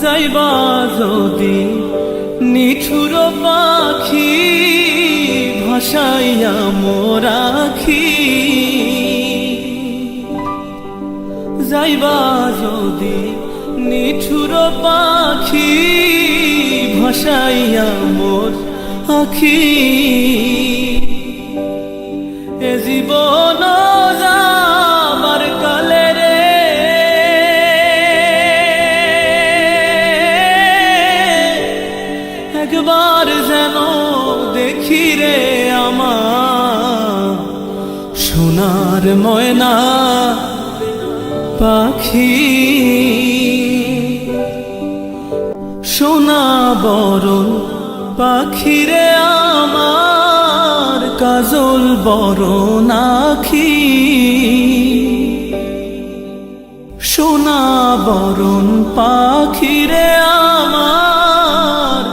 যাইবা যদি নিঠুর পাখি ভাসাইয়া মোরাখি, যাইবা যদি নিঠুর পাখি ভাসাইয়া মোর আখি, এ জীবন যাবার কালে রে একবার যেন দেখি রে আমার সোনার ময়না পাখি, সোনা বরণ পাখি রে আমার কাজল বরণ আখি, সোনা বরণ পাখি রে আমার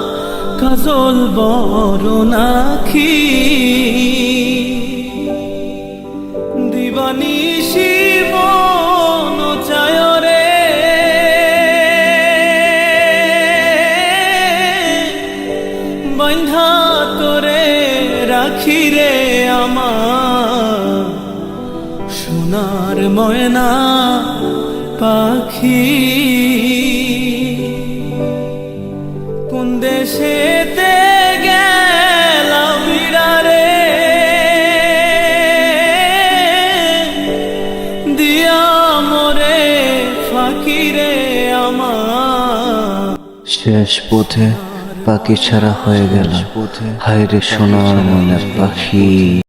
কাজল বরণ আখি, দিবানিশি মন চায় রে বন্ধা তোরে রাখি রে আমার সোনার ময়না পাখি, কোন দেশেতে গেলা উইরা রে দিয়া মোরে ফাঁকি রে আমার, শেষ পথে পাখি ছাড়া হয়ে গেল, হায় রে সোনার মনের পাখি।